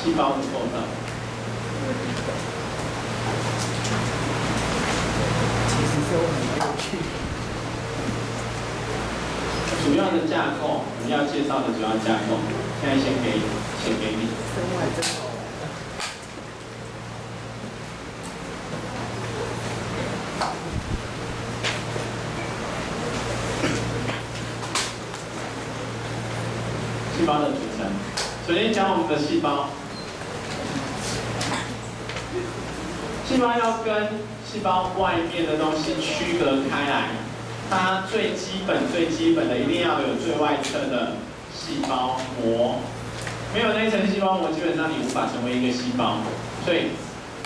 细胞的构造。其实是我很有趣。主要的架构，我们要介绍的主要架构，现在先给你。生物还真好玩。细胞的组成，首先讲我们的细胞。细胞要跟细胞外面的东西区隔开来，它最基本的一定要有最外侧的细胞膜，没有那一层细胞膜，基本上你无法成为一个细胞。所以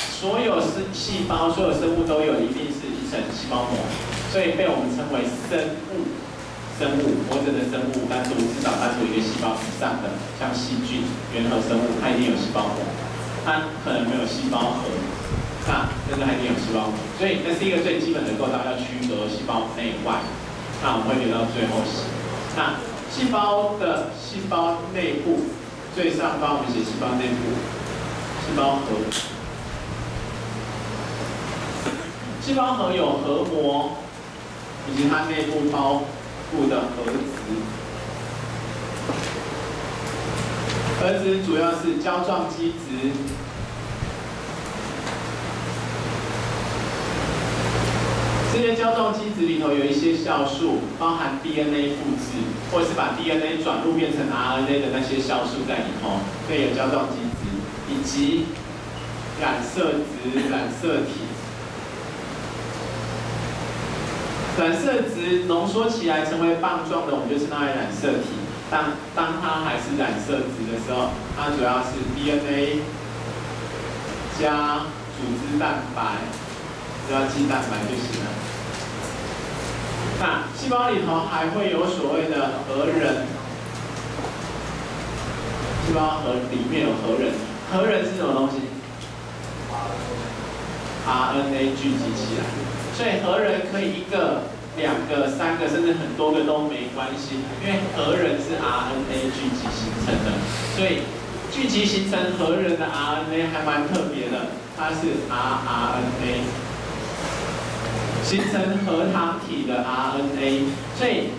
所有细胞、所有生物都有一定是一层细胞膜，所以被我们称为生物，活着的生物，至少单独一个细胞以上的，像细菌、原核生物，它一定有细胞膜，它可能没有细胞核。那但是它一定有细胞膜，所以那是一个最基本的构造，要区隔细胞内外。那我们会留到最后写。那细胞的细胞内部，最上方我们写细胞内部，细胞核。细胞核有核膜，以及它内部包覆的核质。核质主要是胶状基质。这些胶状基质里头有一些酵素，包含 DNA 复制，或者是把 DNA 转录变成 RNA 的那些酵素在里头，所以有胶状基质，以及染色质、染色体。染色质浓缩起来成为棒状的，我们就称它为染色体。当它还是染色质的时候，它主要是 DNA 加组织蛋白，只要记蛋白就行了。那细胞里头还会有所谓的核仁，细胞核里面有核仁，核仁是什么东西 ？RNA 聚集起来，所以核仁可以一个、两个、三个，甚至很多个都没关系，因为核仁是 RNA 聚集形成的，所以聚集形成核仁的 RNA 还蛮特别的，它是 rRNA。形成核糖体的 RNA， 所以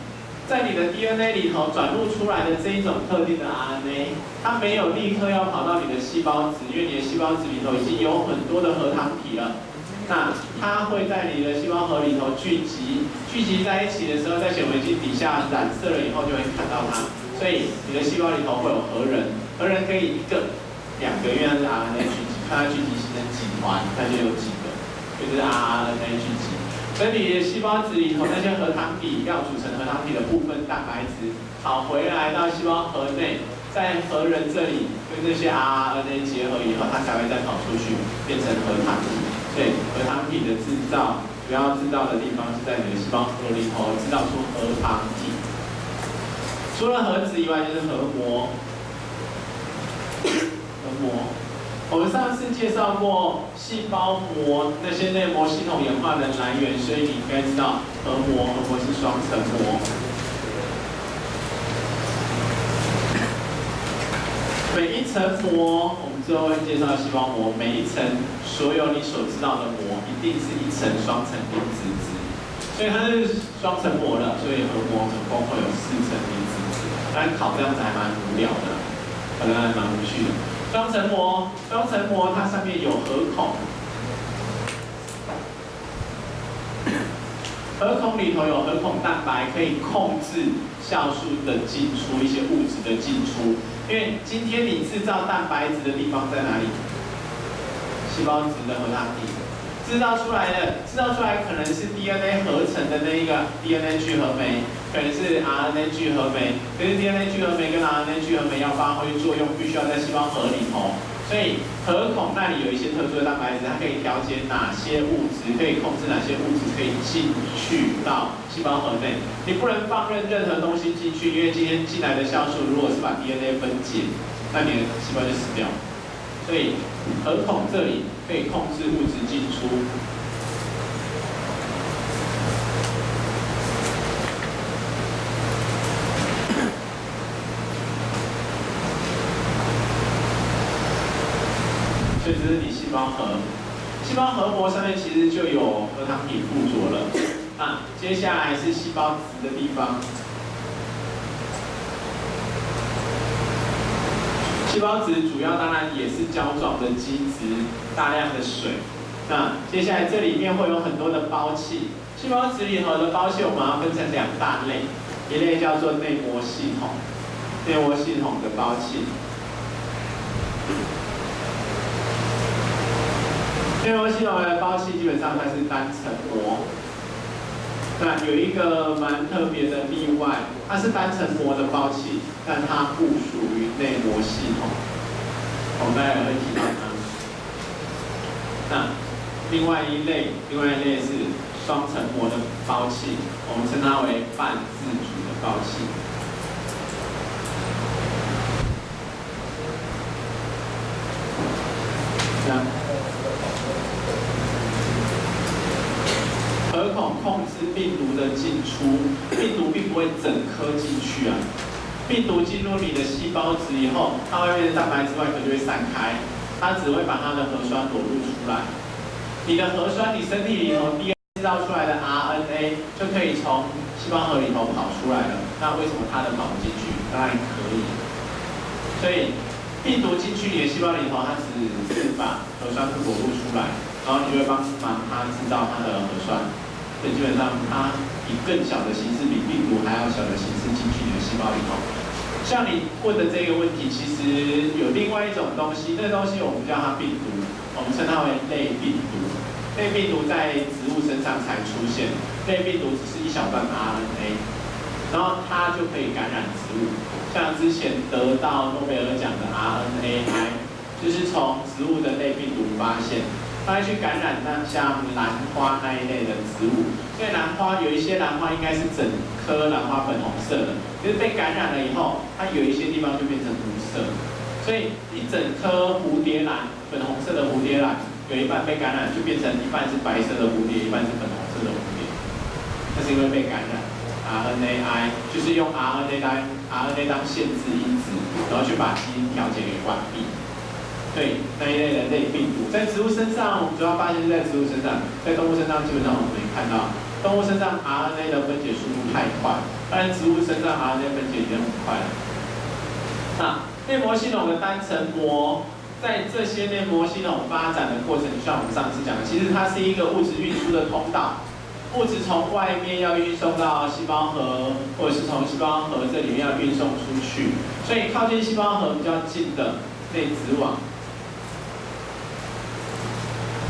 在你的 DNA 里头转录出来的这一种特定的 RNA， 它没有立刻要跑到你的细胞质，因为你的细胞质里头已经有很多的核糖体了。那它会在你的细胞核里头聚集在一起的时候，在显微镜底下染色了以后就会看到它。所以你的细胞里头会有核仁，核仁可以一个、两个，因为它是 RNA 聚集，看它聚集形成几团，它就有几个，就是 rRNA 聚集。所以你的细胞质里头那些核糖体要组成核糖体的部分蛋白质，跑回来到细胞核内，在核仁这里跟这些 rRNA 结合以后，它才会再跑出去变成核糖体。所以核糖体的制造，主要制造的地方是在你的细胞核里头制造出核糖体。除了核质以外，就是核膜。核膜。我们上次介绍过细胞膜那些内膜系统演化的来源，所以你应该知道核膜是双层膜。每一层膜，我们之后会介绍细胞膜，每一层所有你所知道的膜，一定是一层双层离子质，所以它是双层膜了，所以核膜总共会有4层离子质。但考这样子还蛮无聊的，可能还蛮无趣的。双层膜它上面有核孔，核孔里头有核孔蛋白，可以控制酵素的进出，一些物质的进出。因为今天你制造蛋白质的地方在哪里？细胞质的核糖体。制造出来可能是 DNA 合成的那一个 DNA 聚合酶，可能是 RNA 聚合酶。可是 DNA 聚合酶跟 RNA 聚合酶要发挥作用，必须要在细胞核里头。所以核孔那里有一些特殊的蛋白质，它可以调节哪些物质，可以控制哪些物质可以进去到细胞核内。你不能放任何东西进去，因为今天进来的酵素如果是把 DNA 分解，那你的细胞就死掉。所以核孔这里可以控制物质进出。所以这是你细胞核。细胞核膜上面其实就有核糖体附着了。那接下来是细胞质的地方。细胞质主要当然也是胶状的基质，大量的水。那接下来这里面会有很多的胞器。细胞质里头的胞器我们要分成两大类，一类叫做内膜系统，内膜系统的胞器。内膜系统的胞器基本上它是单层膜。那有一个蛮特别的例外，它是单层膜的胞器，但它不属于内膜系统。我们待会会提到它。那另外一类是双层膜的胞器，我们称它为半自主的胞器。这样。核孔控制病毒的进出，病毒并不会整颗进去啊。病毒进入你的细胞质以后，它外面的蛋白质外壳就会散开，它只会把它的核酸裸露出来。你的核酸，你身体里头 DNA 制造出来的 RNA 就可以从细胞核里头跑出来了。那为什么它能跑不进去？当然可以。所以病毒进去你的细胞里头，它只是把核酸裸露出来，然后你就会帮忙它制造它的核酸。所以基本上，它以更小的形式，比病毒还要小的形式进去你的细胞里头。像你问的这个问题，其实有另外一种东西，那个东西我们叫它病毒，我们称它为类病毒。类病毒在植物身上才出现，类病毒只是一小段 RNA， 然后它就可以感染植物。像之前得到诺贝尔奖的 RNAi， 就是从植物的类病毒发现。它会去感染那像兰花那一类的植物，因为兰花有一些兰花应该是整颗兰花粉红色的，可是被感染了以后，它有一些地方就变成无色，所以一整颗蝴蝶兰，粉红色的蝴蝶兰，有一半被感染就变成一半是白色的蝴蝶，一半是粉红色的蝴蝶，那是因为被感染。RNAi 就是用 RNA 当限制因子，然后去把基因调节给关闭。对那一类的类病毒，在植物身上，我们主要发现是在植物身上，在动物身上基本上我们没看到。动物身上 RNA 的分解速度太快，当然植物身上 RNA 分解已经很快了。那内膜系统的单层膜，在这些内膜系统发展的过程，就像我们上次讲的，其实它是一个物质运输的通道，物质从外面要运送到细胞核，或者是从细胞核这里面要运送出去，所以靠近细胞核比较近的内质网。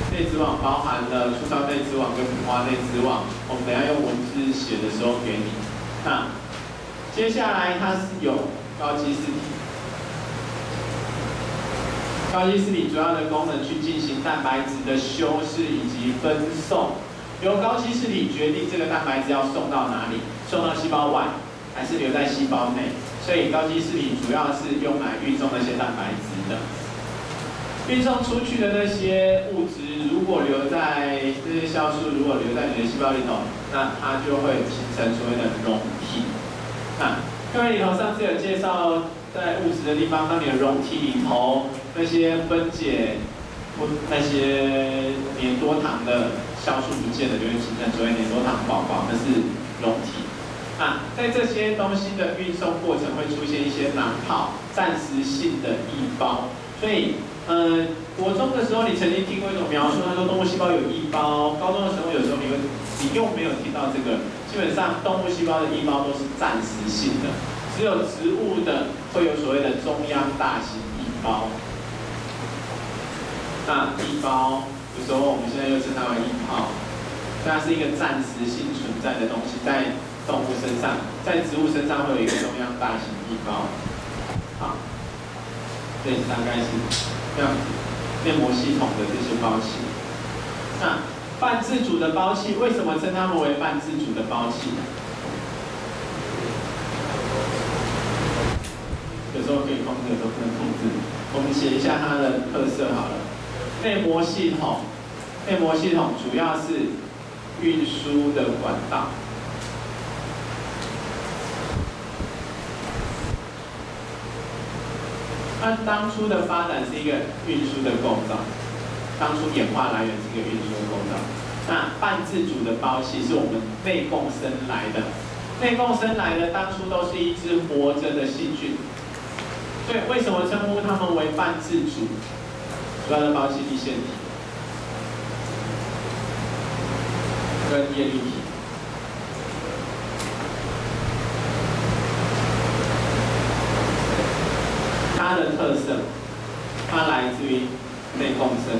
内质网包含了粗糙内质网跟平滑内质网，我们等一下用文字写的时候给你。那接下来它是有高基质体，高基质体主要的功能去进行蛋白质的修饰以及分送，由高基质体决定这个蛋白质要送到哪里，送到细胞外还是留在细胞内，所以高基质体主要是用来运送那些蛋白质的。运送出去的那些物质，如果留在这些酵素，如果留在你的细胞里头，那它就会形成所谓的溶体。那课文里头上次有介绍，在物质的地方，当你的溶体里头那些分解那些黏多糖的酵素不见了，就会形成所谓黏多糖宝宝，那是溶体。那在这些东西的运送过程会出现一些囊泡、暂时性的异胞，所以。国中的时候，你曾经听过一种描述，他说动物细胞有异胞。高中的时候，有时候你又没有听到这个。基本上，动物细胞的异胞都是暂时性的，只有植物的会有所谓的中央大型异胞。那异胞有时候我们现在又称它为异泡，它是一个暂时性存在的东西，在动物身上，在植物身上会有一个中央大型异胞。好，这大概是。像内膜系统的这些胞器，那半自主的胞器为什么称它们为半自主的胞器？有时候可以控制，有时候不能控制。我们写一下它的特色好了。内膜系统主要是运输的管道。那当初的发展是一个运输的构造，当初演化来源是一个运输的构造。那半自主的胞器是我们内共生来的，内共生来的当初都是一只活着的细菌。所以为什么称呼它们为半自主？主要的胞器粒线体跟叶绿体。它的特色，它来自于内共生。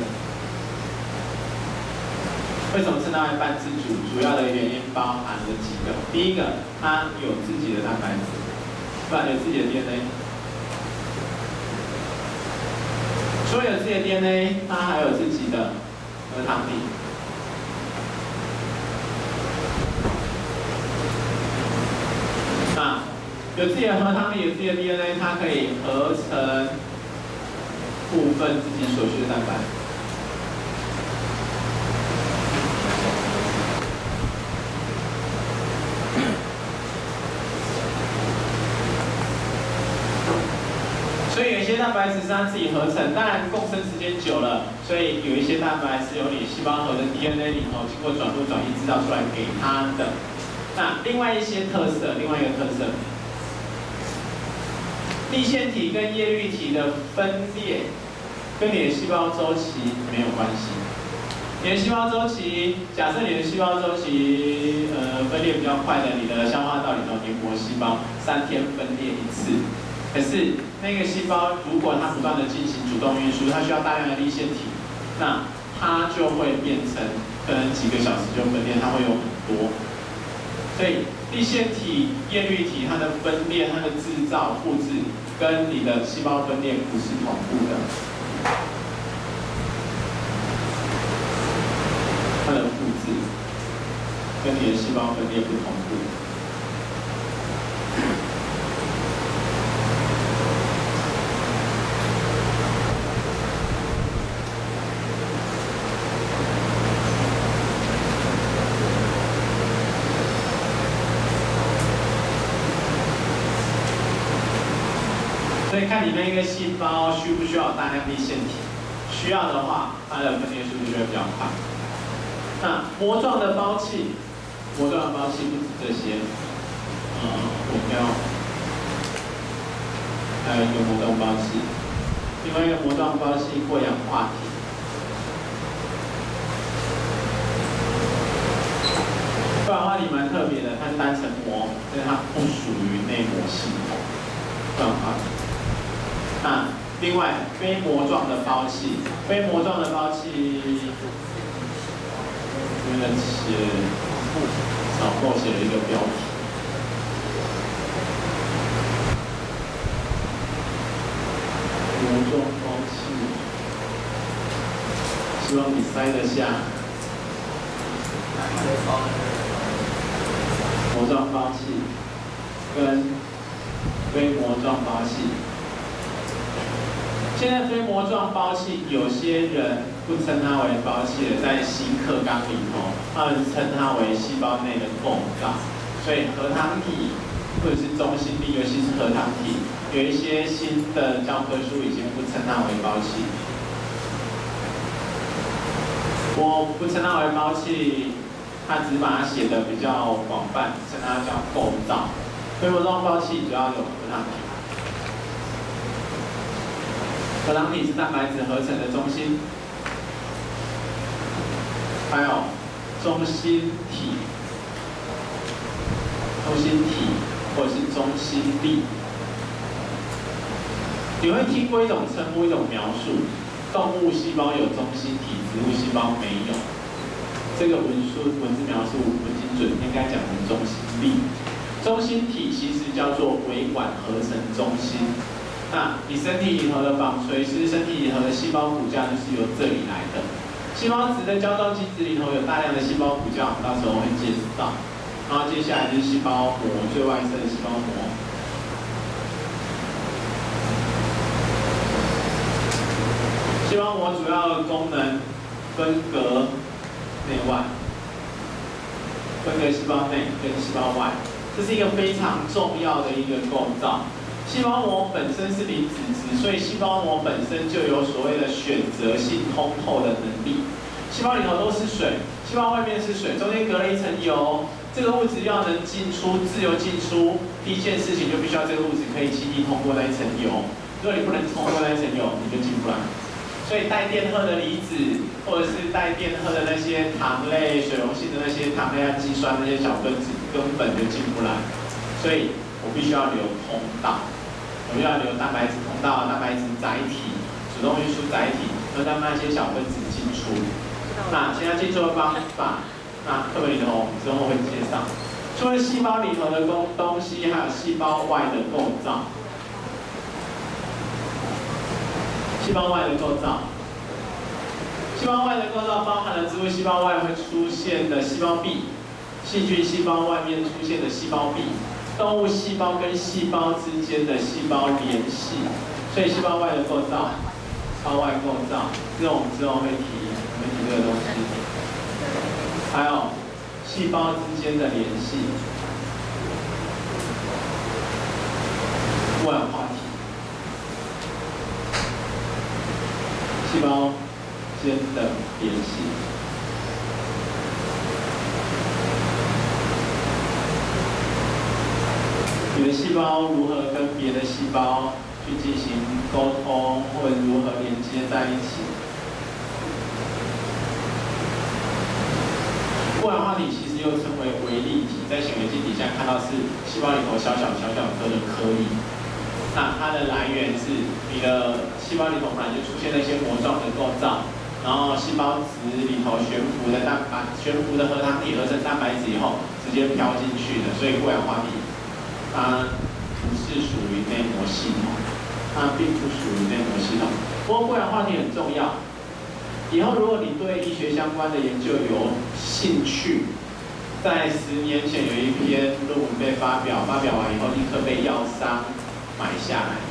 为什么称它为半自主？主要的原因包含了几个。第一个，它有自己的蛋白质，不然有自己的 DNA。除了有自己的 DNA， 它还有自己的核糖体。那有自己的核糖体，有自己的 DNA， 它可以合成部分自己所需的蛋白。所以有一些蛋白质是它自己合成，当然共生时间久了，所以有一些蛋白是由你细胞核的 DNA 里头经过转录转移制造出来给它的。那另外一些特色，另外一个特色。粒线体跟叶绿体的分裂跟你的细胞周期没有关系。你的细胞周期，假设你的细胞周期分裂比较快的，你的消化道里头黏膜细胞3天分裂一次。可是那个细胞如果它不断的进行主动运输，它需要大量的粒线体，那它就会变成可能几个小时就分裂，它会有很多。所以粒线体、叶绿体它的分裂、它的制造、复制，跟你的细胞分裂不是同步的。它的复制跟你的细胞分裂不同步。所以看你那个细胞需不需要大量粒线体，需要的话，它的分裂速度就会比较快。那膜状的胞器，膜状的胞器不止这些，我们要还有一个膜状胞器，另外一个膜状胞器过氧化体。过氧化体蛮特别的，它是单层膜，所以它不属于内膜系统。过氧化体。那另外非膜状的胞器，非膜状的胞器，这边草后写了一个标题。膜状胞器，希望你塞得下。膜状胞器跟非膜状胞器。现在非膜状胞器，有些人不称它为胞器了，在新课纲里头，他们称它为细胞内的构造。所以核糖体或者是中心粒，尤其是核糖体，有一些新的教科书已经不称它为胞器。我不称它为胞器，它只是把它写的比较广泛，称它叫构造。非膜状胞器主要有核糖体。核糖体是蛋白质合成的中心，还有中心体、或者是中心粒。你会听过一种称呼，一种描述：动物细胞有中心体，植物细胞没有。这个文字描述不精准，应该讲成中心粒。中心体其实叫做微管合成中心。那你身体里头的纺锤丝，身体里头的细胞骨架就是由这里来的。细胞质的交动机制里头有大量的细胞骨架，我们到时候会介绍到。然后接下来就是细胞膜，最外侧的细胞膜。细胞膜主要的功能分隔内外，分隔细胞内跟细胞外，这是一个非常重要的一个构造。细胞膜本身是离子质，所以细胞膜本身就有所谓的选择性通透的能力。细胞里头都是水，细胞外面是水，中间隔了一层油。这个物质要能进出，自由进出，第一件事情就必须要这个物质可以轻易通过那一层油。如果你不能通过那一层油，你就进不来。所以带电荷的离子，或者是带电荷的那些糖类、水溶性的那些糖类氨基酸那些小分子，根本就进不来。所以我必须要留通道，我必须要留蛋白质通道、蛋白质载体、主动运输载体，让那些小分子进出。那现在进出的方法，那课本里头之后会介绍。除了细胞里头的东西，还有细胞外的构造。细胞外的构造，细胞外的构造包含了植物细胞外会出现的细胞壁，细菌细胞外面出现的细胞壁，动物细胞跟细胞之间的细胞联系。所以细胞外的构造、细胞外构造，这我们之后会提这个东西。还有细胞之间的联系，过氧化体。细胞间的联系，你的细胞如何跟别的细胞去进行沟通，或者如何连接在一起？过氧化体其实又称为微粒体，在显微镜底下看到是细胞里头小小颗的颗粒。那它的来源是你的细胞里头本来就出现了一些膜状的构造，然后细胞质里头悬浮的核糖体合成蛋白质以后，直接飘进去的，所以过氧化体它不是属于内膜系统，它并不属于内膜系统。不过过氧化体很重要，以后如果你对医学相关的研究有兴趣，在10年前有一篇论文被发表完以后立刻被药商买下来，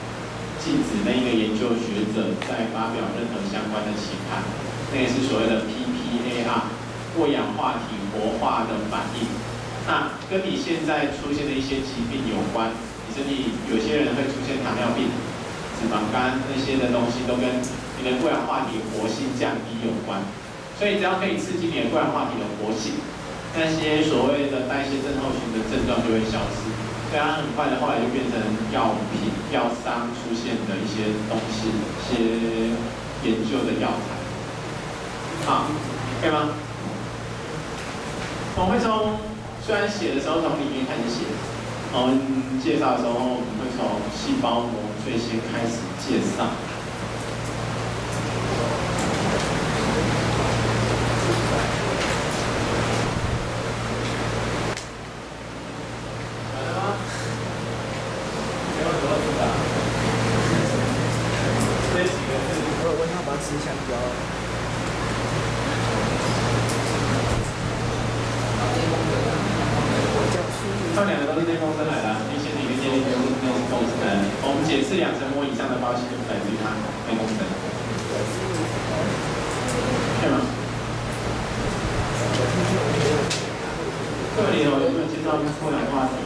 禁止那个研究学者再发表任何相关的期刊，那个是所谓的 PPAR 过氧化体活化的反应。那跟你现在出现的一些疾病有关，你身体有些人会出现糖尿病、脂肪肝那些的东西，都跟你的过氧化体活性降低有关。所以只要可以刺激你的过氧化体的活性，那些所谓的代谢症候群的症状就会消失。所以它很快的后来就变成药品、药商出现的一些东西、一些研究的药材。好，可以吗？我们会虽然写的时候从里面开始写，我们介绍的时候我们会从细胞膜最先开始介绍。吃香蕉。他们两个都是内共生来的，一些里面建立都是内共生的。我们解释2层膜以上的包系就是来自于它内共生，可以吗？课本里头有没有介绍过氧化体？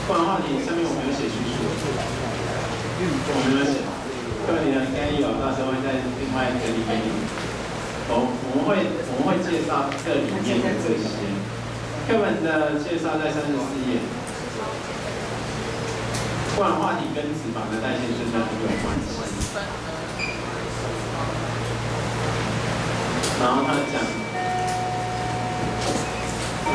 过氧化体上面我们有写叙述。我们有写，课本里头应该有，到时候会再另外整理给你。我们会介绍这里面的这些。课本的介绍在34页。过氧化体跟脂肪的代谢真的很有关系。然后他讲。